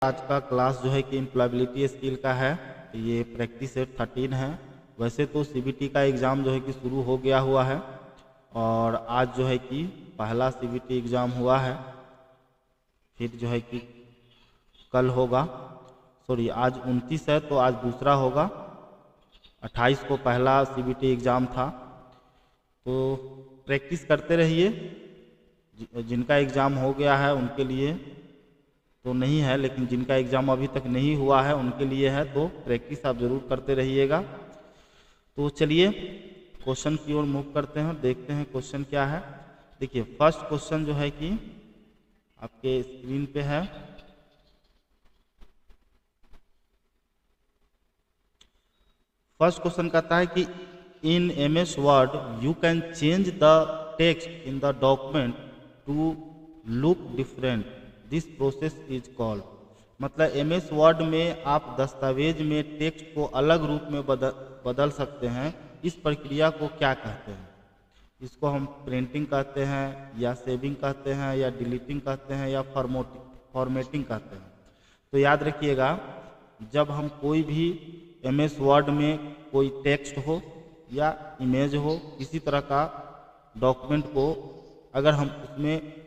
आज का क्लास जो है कि एम्प्लॉयबिलिटी स्किल का है। ये प्रैक्टिस सेट 13 है। वैसे तो सीबीटी का एग्ज़ाम जो है कि शुरू हो गया हुआ है और आज जो है कि पहला सीबीटी एग्ज़ाम हुआ है, फिर जो है कि कल होगा, सॉरी आज 29 है तो आज दूसरा होगा। 28 को पहला सीबीटी एग्ज़ाम था, तो प्रैक्टिस करते रहिए। जिनका एग्ज़ाम हो गया है उनके लिए तो नहीं है, लेकिन जिनका एग्ज़ाम अभी तक नहीं हुआ है उनके लिए है, तो प्रैक्टिस आप ज़रूर करते रहिएगा। तो चलिए क्वेश्चन की ओर मूव करते हैं, देखते हैं क्वेश्चन क्या है। देखिए फर्स्ट क्वेश्चन जो है कि आपके स्क्रीन पे है। फर्स्ट क्वेश्चन कहता है कि in MS word you can change the text in the document to look different, this process is called. मतलब MS वर्ड में आप दस्तावेज में टेक्स्ट को अलग रूप में बदल सकते हैं, इस प्रक्रिया को क्या कहते हैं? इसको हम प्रिंटिंग कहते हैं या सेविंग कहते हैं या डिलीटिंग कहते हैं या फॉर्मेटिंग कहते हैं। तो याद रखिएगा, जब हम कोई भी MS वर्ड में कोई टेक्स्ट हो या इमेज हो, किसी तरह का डॉक्यूमेंट को अगर हम उसमें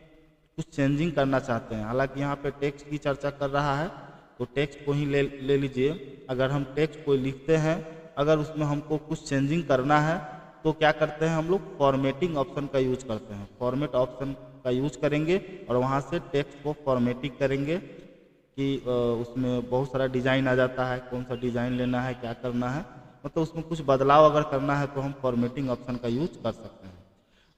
कुछ चेंजिंग करना चाहते हैं, हालांकि यहाँ पे टेक्स्ट की चर्चा कर रहा है तो टेक्स्ट को ही ले लीजिए। अगर हम टेक्स्ट को लिखते हैं, अगर उसमें हमको कुछ चेंजिंग करना है तो क्या करते हैं हम लोग? फॉर्मेटिंग ऑप्शन का यूज करते हैं। फॉर्मेट ऑप्शन का यूज करेंगे और वहाँ से टेक्स्ट को फॉर्मेटिंग करेंगे कि उसमें बहुत सारा डिज़ाइन आ जाता है, कौन सा डिज़ाइन लेना है, क्या करना है, मतलब उसमें कुछ बदलाव अगर करना है तो हम फॉर्मेटिंग ऑप्शन का यूज कर सकते हैं।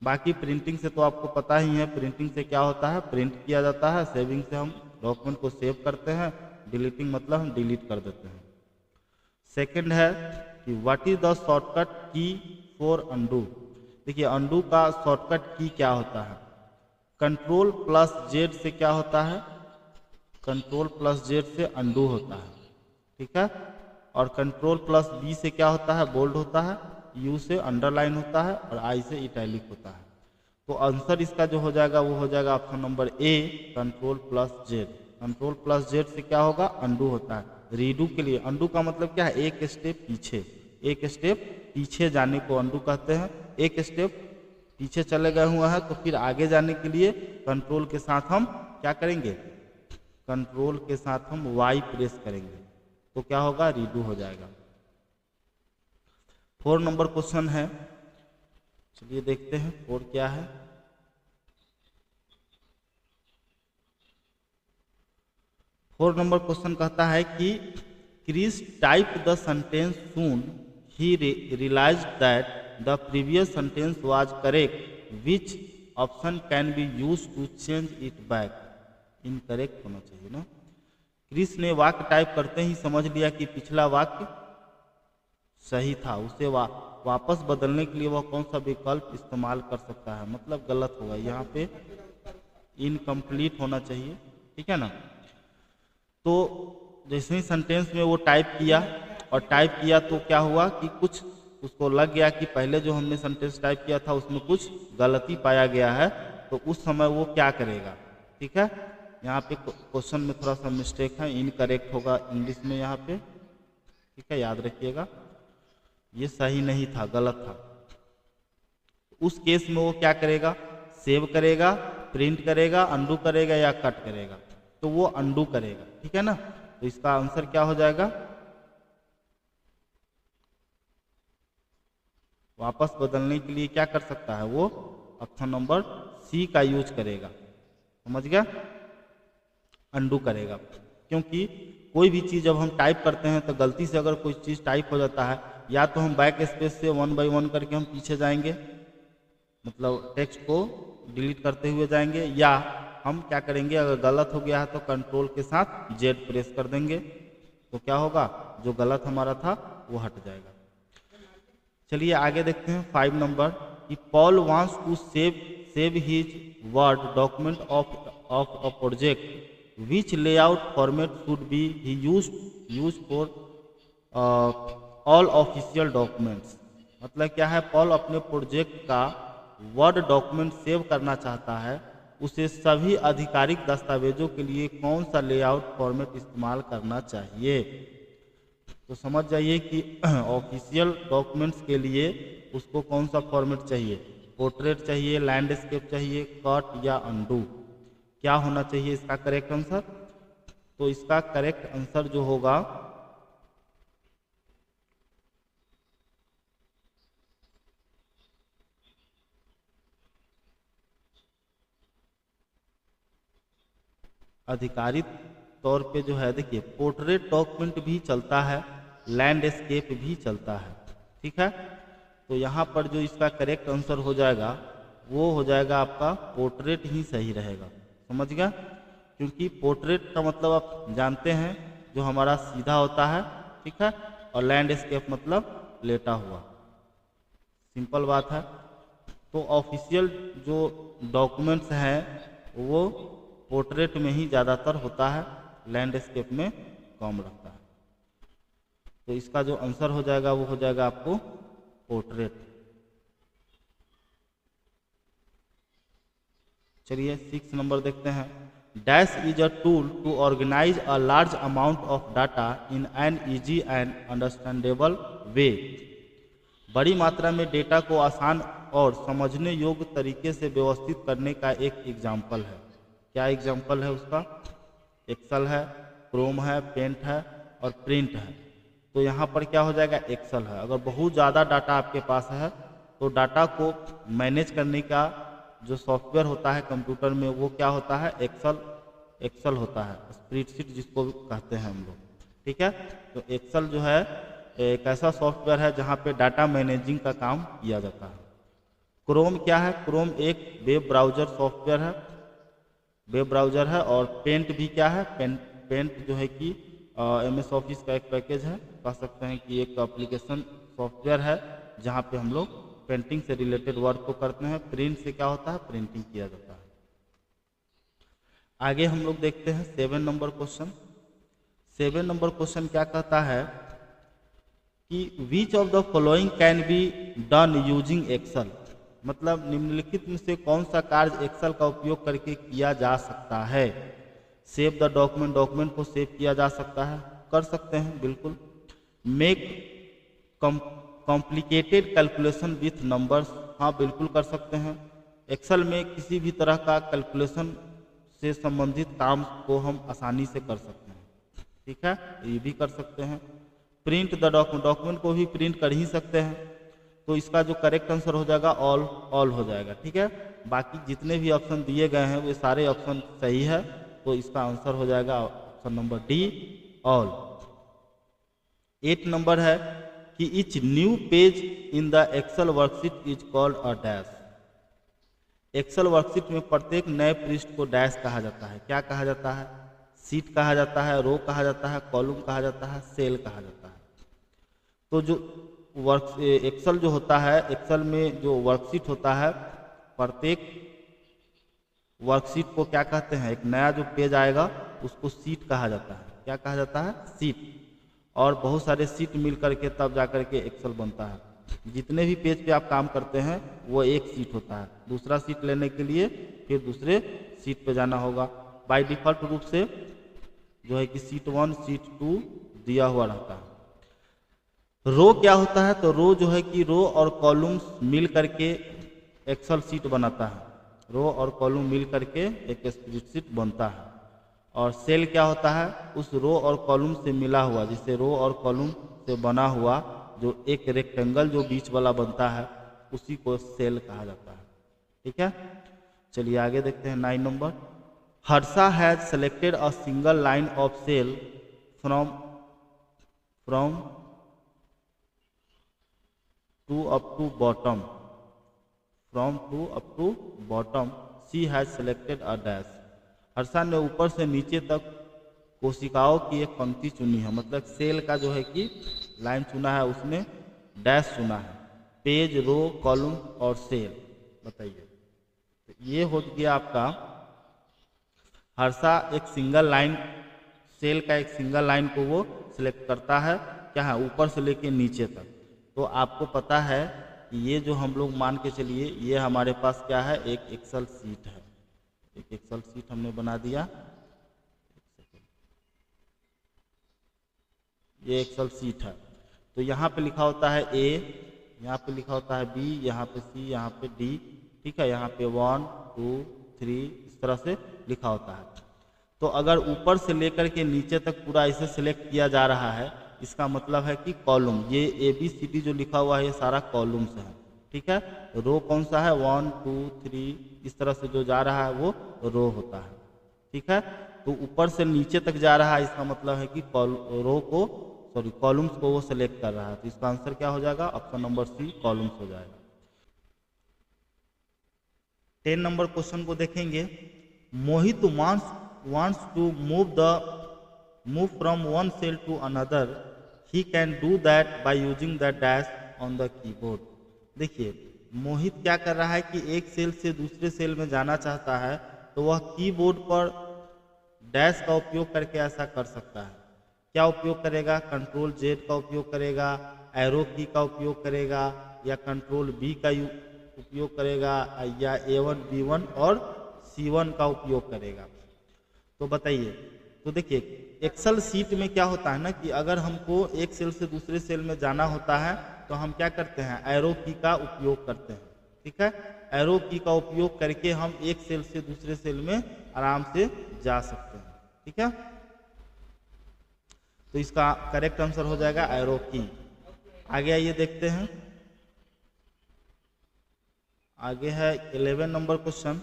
बाकी प्रिंटिंग से तो आपको पता ही है, प्रिंटिंग से क्या होता है, प्रिंट किया जाता है। सेविंग से हम डॉक्यूमेंट को सेव करते हैं। डिलीटिंग मतलब हम डिलीट कर देते हैं। सेकंड है कि व्हाट इज द शॉर्टकट की फॉर अंडू। देखिए अंडू का शॉर्टकट की क्या होता है? Ctrl+Z से क्या होता है? Ctrl+Z से अंडू होता है, ठीक है। और Ctrl+B से क्या होता है? बोल्ड होता है। U से अंडरलाइन होता है और I से इटैलिक होता है। तो आंसर इसका जो हो जाएगा वो हो जाएगा ऑप्शन नंबर ए, Ctrl+Z। Ctrl+Z से क्या होगा? अंडू होता है। रीडू के लिए अंडू का मतलब क्या है? एक स्टेप पीछे, एक स्टेप पीछे जाने को अंडू कहते हैं। एक स्टेप पीछे चले गए हुए हैं तो फिर आगे जाने के लिए कंट्रोल के साथ हम क्या करेंगे? कंट्रोल के साथ हम Y प्रेस करेंगे तो क्या होगा? रीडू हो जाएगा। 4 नंबर क्वेश्चन है, चलिए देखते हैं 4 क्या है। फोर नंबर क्वेश्चन कहता है कि Chris type the sentence soon he realised that the previous sentence was correct, which option can be use to change it back. Incorrect होना चाहिए ना। क्रिस ने वाक्य टाइप करते ही समझ लिया कि पिछला वाक्य सही था, उसे वापस बदलने के लिए वह कौन सा विकल्प इस्तेमाल कर सकता है? मतलब गलत होगा, यहाँ पे इनकम्प्लीट होना चाहिए, ठीक है ना। तो जैसे ही सेंटेंस में वो टाइप किया और टाइप किया तो क्या हुआ कि कुछ उसको लग गया कि पहले जो हमने सेंटेंस टाइप किया था उसमें कुछ गलती पाया गया है, तो उस समय वो क्या करेगा? ठीक है, यहाँ पे क्वेश्चन में थोड़ा सा मिस्टेक है, इनकरेक्ट होगा इंग्लिश में यहाँ पे, ठीक है, याद रखिएगा। ये सही नहीं था, गलत था। उस केस में वो क्या करेगा? सेव करेगा, प्रिंट करेगा, अंडू करेगा या कट करेगा? तो वो अंडू करेगा, ठीक है ना। तो इसका आंसर क्या हो जाएगा? वापस बदलने के लिए क्या कर सकता है वो? ऑप्शन नंबर सी का यूज करेगा, समझ गया, अंडू करेगा। क्योंकि कोई भी चीज़ जब हम टाइप करते हैं तो गलती से अगर कोई चीज़ टाइप हो जाता है, या तो हम बैक स्पेस से 1 बाय 1 करके हम पीछे जाएंगे, मतलब टेक्स्ट को डिलीट करते हुए जाएंगे, या हम क्या करेंगे अगर गलत हो गया है तो कंट्रोल के साथ Z प्रेस कर देंगे, तो क्या होगा? जो गलत हमारा था वो हट जाएगा। चलिए आगे देखते हैं 5 नंबर कि Paul wants to save his word document of a project, which layout format should be he use for all official documents. मतलब क्या है? पॉल अपने प्रोजेक्ट का वर्ड डॉक्यूमेंट सेव करना चाहता है उसे सभी आधिकारिक दस्तावेजों के लिए कौन सा लेआउट फॉर्मेट इस्तेमाल करना चाहिए। तो समझ जाइए कि ऑफिशियल डॉक्यूमेंट्स के लिए उसको कौन सा फॉर्मेट चाहिए, पोर्ट्रेट चाहिए, लैंडस्केप चाहिए, कट या अनडू, क्या होना चाहिए इसका करेक्ट आंसर। तो इसका करेक्ट आंसर जो होगा आधिकारिक तौर पे जो है, देखिए पोर्ट्रेट डॉक्यूमेंट भी चलता है, लैंडस्केप भी चलता है, ठीक है। तो यहाँ पर जो इसका करेक्ट आंसर हो जाएगा वो हो जाएगा आपका पोर्ट्रेट ही सही रहेगा, समझ गया। क्योंकि पोर्ट्रेट का मतलब आप जानते हैं जो हमारा सीधा होता है, ठीक है, और लैंडस्केप मतलब लेटा हुआ, सिंपल बात है। तो ऑफिशियल जो डॉक्यूमेंट्स हैं वो पोर्ट्रेट में ही ज़्यादातर होता है, लैंडस्केप में कम रहता है। तो इसका जो आंसर हो जाएगा वो हो जाएगा आपको पोर्ट्रेट। चलिए 6 नंबर देखते हैं। Dash is a tool to organize a large amount of data in an easy and understandable way. बड़ी मात्रा में डेटा को आसान और समझने योग्य तरीके से व्यवस्थित करने का एक एग्जाम्पल है। क्या एग्जाम्पल है उसका? एक्सेल है, क्रोम है, पेंट है और प्रिंट है। तो यहाँ पर क्या हो जाएगा? एक्सेल है। अगर बहुत ज़्यादा डाटा आपके पास है तो डाटा को मैनेज करने का जो सॉफ्टवेयर होता है कंप्यूटर में वो क्या होता है? एक्सेल होता है, स्प्रेडशीट जिसको कहते हैं हम लोग, ठीक है। तो एक्सेल जो है एक ऐसा सॉफ्टवेयर है जहाँ पे डाटा मैनेजिंग का काम किया जाता है। क्रोम क्या है? क्रोम एक वेब ब्राउज़र सॉफ्टवेयर है, वेब ब्राउज़र है। और पेंट भी क्या है? पेंट जो है कि MS ऑफिस का एक पैकेज है, कह सकते हैं कि एक एप्लीकेशन सॉफ्टवेयर है जहाँ पे हम लोग पेंटिंग से रिलेटेड वर्क को करते हैं। प्रिंट से क्या होता है? प्रिंटिंग किया जाता है। आगे हम लोग देखते हैं 7 नंबर क्वेश्चन। 7 नंबर क्वेश्चन क्या कहता है कि which of the following can be done using Excel. मतलब निम्नलिखित में से कौन सा कार्य एक्सेल का उपयोग करके किया जा सकता है? सेव द डॉक्यूमेंट, डॉक्यूमेंट को सेव किया जा सकता है, कर सकते हैं बिल्कुल। Make complicated calculation with numbers, हाँ बिल्कुल कर सकते हैं। एक्सेल में किसी भी तरह का कैलकुलेशन से संबंधित काम को हम आसानी से कर सकते हैं, ठीक है, ये भी कर सकते हैं। प्रिंट द डॉक्यूमेंट, डॉक्यूमेंट को भी प्रिंट कर ही सकते हैं। तो इसका जो करेक्ट आंसर हो जाएगा ऑल हो जाएगा, ठीक है। बाकी जितने भी ऑप्शन दिए गए हैं वो सारे ऑप्शन सही है, तो इसका आंसर हो जाएगा option number D, all. 8 number है कि each new page in the Excel worksheet is called a dash. Excel worksheet में प्रत्येक नए पृष्ठ को डैश कहा जाता है। क्या कहा जाता है? सीट कहा जाता है, रो कहा जाता है, कॉलम कहा जाता है, सेल कहा जाता है। तो जो एक्सेल जो होता है, एक्सेल में जो वर्कशीट होता है, प्रत्येक वर्कशीट को क्या कहते हैं? एक नया जो पेज आएगा उसको सीट कहा जाता है। क्या कहा जाता है? सीट। और बहुत सारे सीट मिल करके तब जा करके एक्सेल बनता है। जितने भी पेज पे आप काम करते हैं वो एक सीट होता है। दूसरा सीट लेने के लिए फिर दूसरे सीट पे जाना होगा। बाय डिफ़ॉल्ट रूप से जो है कि सीट 1, सीट 2 दिया हुआ रहता है। रो क्या होता है? तो रो जो है कि रो और कॉलम्स मिल करके एक्सेल सीट बनाता है। रो और कॉलम मिल करके एक स्प्रेडशीट बनता है। और सेल क्या होता है? उस रो और कॉलम से मिला हुआ, जिसे रो और कॉलम से बना हुआ जो एक रेक्टेंगल जो बीच वाला बनता है उसी को सेल कहा जाता है, ठीक है। चलिए आगे देखते हैं 9 number. Harsha has selected a single line of cell from to up to bottom. From to up to bottom she has selected a dash. Harsha ने ऊपर से नीचे तक कोशिकाओं की एक पंक्ति चुनी है। मतलब सेल का जो है कि लाइन चुना है, उसने डैश चुना है। पेज, रो, कॉलम और सेल, बताइए। तो ये हो गया आपका हर्षा एक सिंगल लाइन, सेल का एक सिंगल लाइन को वो सिलेक्ट करता है, क्या है, ऊपर से लेके नीचे तक। तो आपको पता है कि ये जो हम लोग मान के चलिए ये हमारे पास क्या है? एक एक्सेल सीट है। एक एक्सेल सीट हमने बना दिया, ये एक्सेल सीट है। तो यहाँ पे लिखा होता है ए, यहाँ पे लिखा होता है बी, यहाँ पे सी, यहाँ पे डी, ठीक है, यहाँ पे 1 2 3 इस तरह से लिखा होता है। तो अगर ऊपर से लेकर के नीचे तक पूरा ऐसे सिलेक्ट किया जा रहा है, इसका मतलब है कि कॉलम, ये ए बी सी डी जो लिखा हुआ है ये सारा कॉलम्स है, ठीक है। रो कौन सा है, 1 2 3 इस तरह से जो जा रहा है वो रो होता है, ठीक है। तो ऊपर से नीचे तक जा रहा है, इसका मतलब है कि रो को कॉलम्स को वो सिलेक्ट कर रहा है। तो इसका आंसर क्या हो जाएगा, ऑप्शन नंबर सी कॉलम्स हो जाएगा। 10 नंबर क्वेश्चन को देखेंगे। मोहित wants to move from one cell to another. He can do that by using the dash on the keyboard. देखिए मोहित क्या कर रहा है कि एक सेल से दूसरे सेल में जाना चाहता है, तो वह कीबोर्ड पर डैश का उपयोग करके ऐसा कर सकता है। क्या उपयोग करेगा, कंट्रोल जेड का उपयोग करेगा, एरो की का उपयोग करेगा, या कंट्रोल बी का उपयोग करेगा, या A1 B1 और C1 का उपयोग करेगा। तो बताइए। तो देखिए एक्सेल सीट में क्या होता है ना कि अगर हमको एक सेल से दूसरे सेल में जाना होता है तो हम क्या करते हैं, एरो की का उपयोग करते हैं, ठीक है। एरो की का उपयोग करके हम एक सेल से दूसरे सेल में आराम से जा सकते हैं, ठीक है। तो इसका करेक्ट आंसर हो जाएगा एरो की। आगे आइए देखते हैं। आगे है 11 नंबर क्वेश्चन।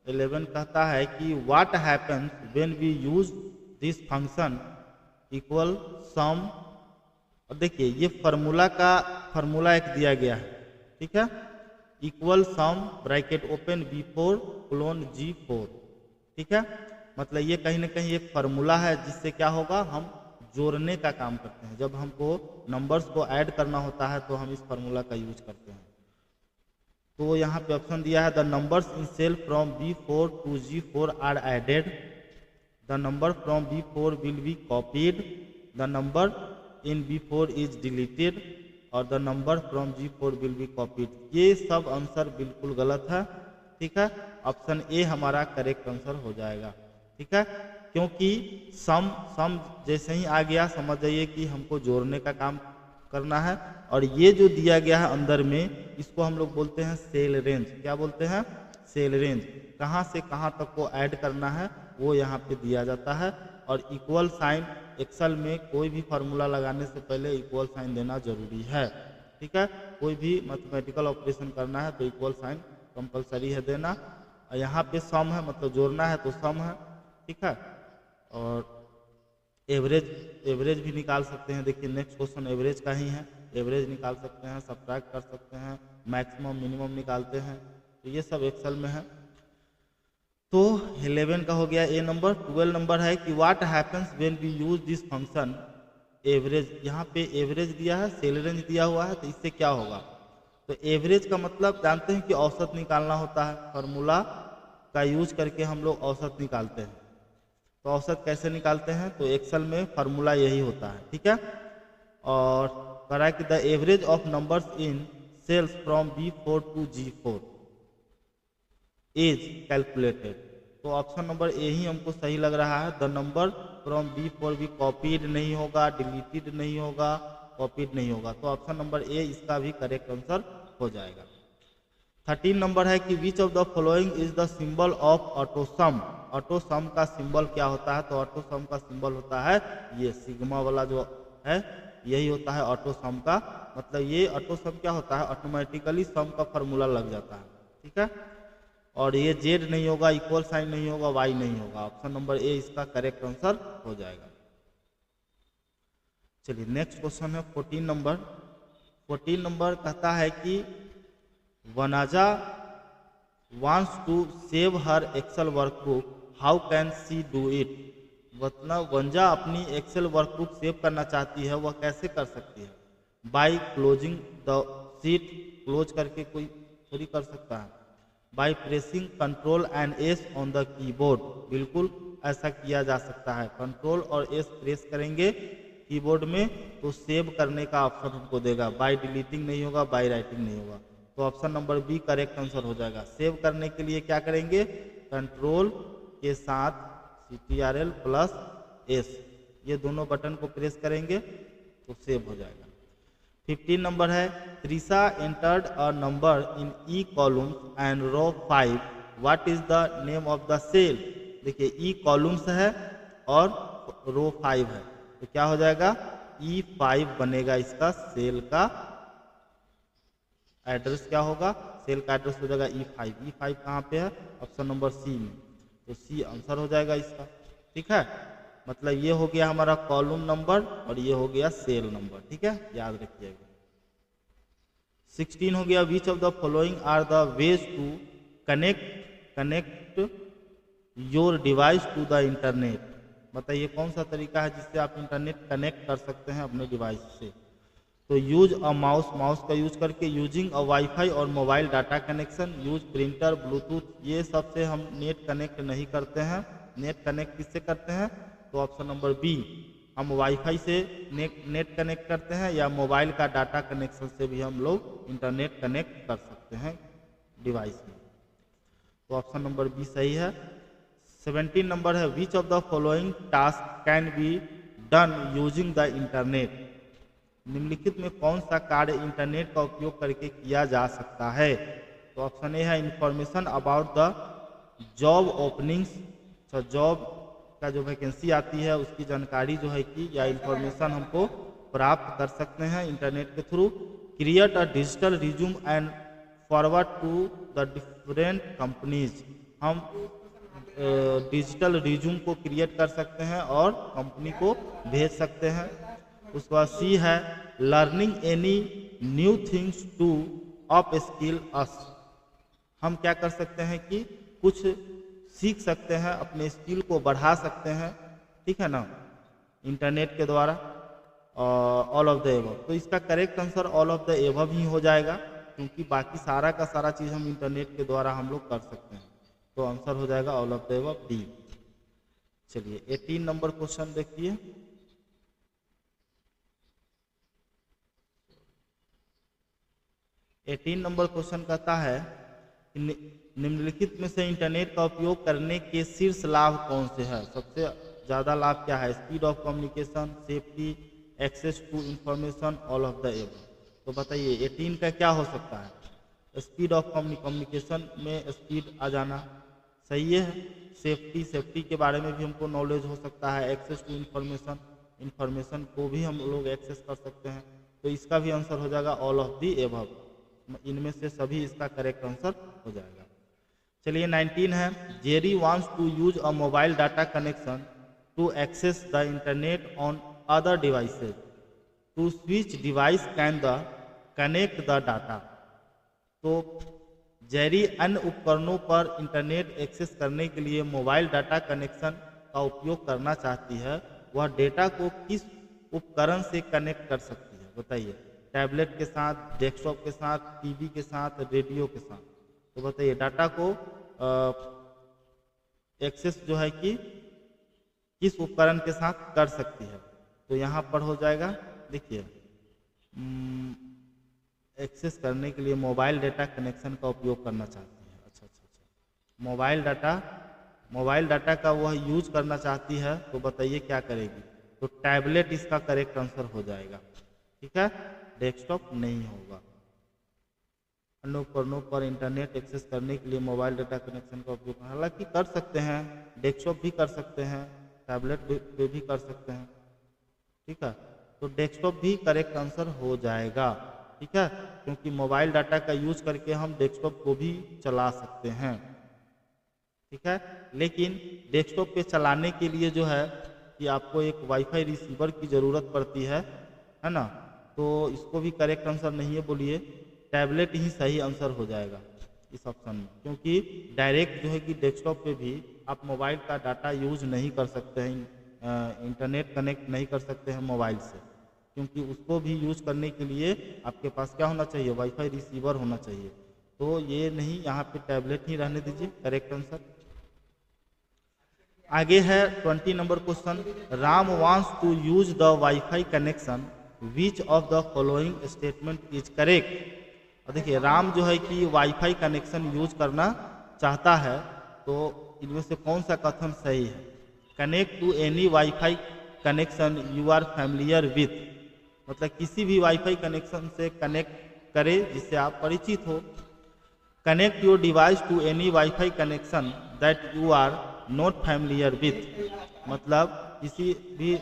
11 कहता है कि what happens when we use this function equal sum. और देखिए ये फार्मूला एक दिया गया है, ठीक है, equal sum bracket open B4 colon G4, ठीक है। मतलब ये कहीं ना कहीं एक फार्मूला है जिससे क्या होगा, हम जोड़ने का काम करते हैं। जब हमको नंबर्स को ऐड करना होता है तो हम इस फार्मूला का यूज करते हैं। तो यहाँ पे ऑप्शन दिया है the numbers in cell from B4 to G4 are added, the number from B4 will be copied, the number in B4 is deleted, और the number from G4 will be copied. ये सब answer बिल्कुल गलत है, ठीक है। Option A हमारा correct answer हो जाएगा, ठीक है। क्योंकि सम जैसे ही आ गया समझ जाइए कि हमको जोड़ने का काम करना है। और ये जो दिया गया है अंदर में, इसको हम लोग बोलते हैं सेल रेंज। क्या बोलते हैं, सेल रेंज। कहाँ से कहाँ तक को ऐड करना है वो यहाँ पे दिया जाता है। और इक्वल साइन एक्सेल में कोई भी फार्मूला लगाने से पहले इक्वल साइन देना जरूरी है, ठीक है। कोई भी मैथमेटिकल ऑपरेशन करना है तो इक्वल साइन कंपलसरी है देना। यहाँ पे सम है, मतलब जोड़ना है तो सम है, ठीक है। और एवरेज भी निकाल सकते हैं। देखिए नेक्स्ट क्वेश्चन एवरेज का ही है, एवरेज निकाल सकते हैं, सब्ट्रैक्ट कर सकते हैं, मैक्सिमम मिनिमम निकालते हैं। तो ये सब एक्सेल में है। तो 11 का हो गया ए नंबर। 12 नंबर है कि what happens when we use this function average. यहाँ पे एवरेज दिया है, सेल रेंज दिया हुआ है, तो इससे क्या होगा। तो एवरेज का मतलब जानते हैं कि औसत निकालना होता है। फार्मूला का यूज करके हम लोग औसत निकालते हैं। तो औसत कैसे निकालते हैं, तो एक्सेल में फार्मूला यही होता है, ठीक है। और करा कि the average of numbers in cells from B4 to G4 is calculated. तो ऑप्शन नंबर ए ही हमको सही लग रहा है। द नंबर फ्रॉम B4 भी कॉपीड नहीं होगा, डिलीटेड नहीं होगा, कॉपीड नहीं होगा। तो ऑप्शन नंबर ए इसका भी करेक्ट आंसर हो जाएगा। 13 नंबर है कि which of the following is the symbol of AutoSum. AutoSum का सिंबल क्या होता है, तो ऑटोसम का सिंबल होता है ये सिग्मा वाला जो है, यही होता है ऑटोसम का। मतलब ये ऑटोसम क्या होता है, ऑटोमेटिकली सम का फार्मूला लग जाता है, ठीक है। और ये जेड नहीं होगा, इक्वल साइन नहीं होगा, वाई नहीं होगा। ऑप्शन नंबर ए इसका करेक्ट आंसर हो जाएगा। चलिए नेक्स्ट क्वेश्चन है 14 नंबर। 14 नंबर कहता है कि Vanaja wants to save her Excel workbook, how can she do it? मतलब वंजा अपनी एक्सेल वर्कबुक सेव करना चाहती है, वह कैसे कर सकती है। By closing the sheet, close करके कोई थोड़ी कर सकता है। By pressing control and S on the keyboard, बिल्कुल ऐसा किया जा सकता है। कंट्रोल और एस प्रेस करेंगे कीबोर्ड में तो सेव करने का ऑप्शन हमको देगा। बाय डिलीटिंग नहीं होगा, बाय राइटिंग नहीं होगा। तो option number B correct answer हो जाएगा। सेव करने के लिए क्या करेंगे, कंट्रोल के साथ CTRL प्लस S, ये दोनों बटन को प्रेस करेंगे तो सेव हो जाएगा। 15 नंबर है Trisha entered a number in E columns and row 5, what is the name of the cell. देखिए ई कॉलम्स है और रो 5 है, तो क्या हो जाएगा E5 बनेगा, इसका सेल का एड्रेस क्या होगा, सेल का एड्रेस हो जाएगा E5। E5 कहाँ पे है, ऑप्शन नंबर सी में, तो सी आंसर हो जाएगा इसका। ठीक है, मतलब ये हो गया हमारा कॉलम नंबर और ये हो गया सेल नंबर। ठीक है, याद रखिएगा। 16 हो गया which of the following are the ways to connect your device to the internet. बताइए कौन सा तरीका है जिससे आप इंटरनेट कनेक्ट कर सकते हैं अपने डिवाइस से। तो यूज अ माउस का यूज करके, यूजिंग अ वाईफाई और mobile data connection, use printer, Bluetooth, ये सबसे हम नेट कनेक्ट नहीं करते हैं। नेट कनेक्ट किससे करते हैं, तो ऑप्शन नंबर बी, हम वाईफाई से नेट कनेक्ट करते हैं या मोबाइल का डाटा कनेक्शन से भी हम लोग इंटरनेट कनेक्ट कर सकते हैं डिवाइस में, तो ऑप्शन नंबर बी सही है। 17 नंबर है विच of the following task can be done using the internet. निम्नलिखित में कौन सा कार्य इंटरनेट का उपयोग करके किया जा सकता है, तो ऑप्शन ए है information about the job openings, job का जो वैकेंसी आती है उसकी जानकारी जो है कि या इंफॉर्मेशन हमको प्राप्त कर सकते हैं इंटरनेट के through. Create a digital resume and forward to the different companies, हम डिजिटल रिज्यूम को क्रिएट कर सकते हैं और कंपनी को भेज सकते हैं। उसके बाद सी है learning any new things to upskill us, हम क्या कर सकते हैं कि कुछ सीख सकते हैं, अपने स्किल को बढ़ा सकते हैं। ठीक है ना, इंटरनेट के द्वारा। ऑल ऑफ द एबव, तो इसका correct answer all of the above ही हो जाएगा, क्योंकि बाकी सारा का सारा चीज़ हम इंटरनेट के द्वारा हम लोग कर सकते हैं, तो आंसर हो जाएगा all of the above D. चलिए 18 नंबर क्वेश्चन देखिए। नंबर क्वेश्चन कहता है निम्नलिखित में से इंटरनेट का उपयोग करने के शीर्ष लाभ कौन से हैं। सबसे ज़्यादा लाभ क्या है, speed of communication, safety, access to information, all of the above. तो बताइए 18 का क्या हो सकता है, स्पीड ऑफ कम्युनिकेशन में स्पीड आ जाना सही है। सेफ्टी के बारे में भी हमको नॉलेज हो सकता है। एक्सेस टू इंफॉर्मेशन को भी हम लोग एक्सेस कर सकते हैं, तो इसका भी आंसर हो जाएगा ऑल ऑफ द एबव। इनमें से सभी इसका करेक्ट आंसर हो जाएगा। चलिए 19 है Jerry wants to use a mobile data connection to access the internet on other devices, to switch device can the connect the data. तो जेरी अन्य उपकरणों पर इंटरनेट एक्सेस करने के लिए मोबाइल डाटा कनेक्शन का उपयोग करना चाहती है, वह डेटा को किस उपकरण से कनेक्ट कर सकती है। बताइए, टैबलेट के साथ, डेस्कटॉप के साथ, टीवी के साथ, रेडियो के साथ। तो बताइए डाटा को एक्सेस जो है कि किस उपकरण के साथ कर सकती है, तो यहाँ पर हो जाएगा, देखिए एक्सेस करने के लिए मोबाइल डाटा कनेक्शन का उपयोग करना चाहती है। अच्छा, मोबाइल डाटा का वह यूज करना चाहती है, तो बताइए क्या करेगी, तो टैबलेट इसका करेक्ट आंसर हो जाएगा। ठीक है, डेस्कटॉप नहीं होगा। अन्य उपकरणों पर इंटरनेट एक्सेस करने के लिए मोबाइल डाटा कनेक्शन का उपयोग हालांकि कर सकते हैं, डेस्कटॉप भी कर सकते हैं, टैबलेट पे भी कर सकते हैं। ठीक है, तो डेस्कटॉप भी करेक्ट आंसर हो जाएगा। ठीक है, क्योंकि मोबाइल डाटा का यूज करके हम डेस्कटॉप को भी चला सकते हैं। ठीक है, लेकिन डेस्कटॉप पे चलाने के लिए जो है कि आपको एक वाईफाई रिसीवर की ज़रूरत पड़ती है ना, तो इसको भी करेक्ट आंसर नहीं है, बोलिए टैबलेट ही सही आंसर हो जाएगा इस ऑप्शन में, क्योंकि डायरेक्ट जो है कि डेस्कटॉप पे भी आप मोबाइल का डाटा यूज नहीं कर सकते हैं, इंटरनेट कनेक्ट नहीं कर सकते हैं मोबाइल से, क्योंकि उसको भी यूज करने के लिए आपके पास क्या होना चाहिए, वाईफाई रिसीवर होना चाहिए। तो ये नहीं, यहाँ पे टैबलेट ही रहने दीजिए, करेक्ट आंसर। आगे है 20 number question, Ram wants to use the wifi connection, which of the following statement is correct. और देखिए राम जो है कि वाईफाई कनेक्शन यूज करना चाहता है, तो इनमें से कौन सा कथन सही है? Connect to any wifi connection you are familiar with, मतलब किसी भी वाईफाई कनेक्शन से कनेक्ट करे जिससे आप परिचित हो। Connect your device to any wifi connection that you are not familiar with, मतलब किसी भी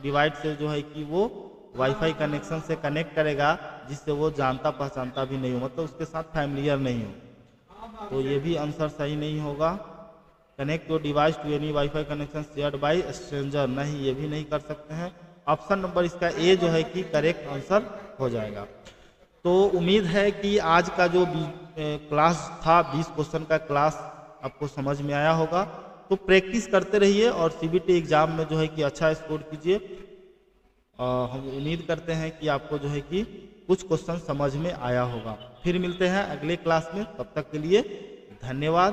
डिवाइस से जो है कि वो वाईफाई कनेक्शन से कनेक्ट करेगा जिससे वो जानता पहचानता भी नहीं हो, मतलब उसके साथ फैमिलियर नहीं हो, तो ये भी आंसर सही नहीं होगा। Connect your device to any wifi connection shared by stranger, नहीं, ये भी नहीं कर सकते हैं। ऑप्शन नंबर इसका ए जो है कि करेक्ट आंसर हो जाएगा। तो उम्मीद है कि आज का जो क्लास था 20 क्वेश्चन का क्लास आपको समझ में आया होगा। तो प्रैक्टिस करते रहिए और सीबीटी एग्जाम में जो है कि अच्छा स्कोर कीजिए। हम उम्मीद करते हैं कि आपको जो है कि कुछ क्वेश्चन समझ में आया होगा। फिर मिलते हैं अगले क्लास में, तब तक के लिए धन्यवाद।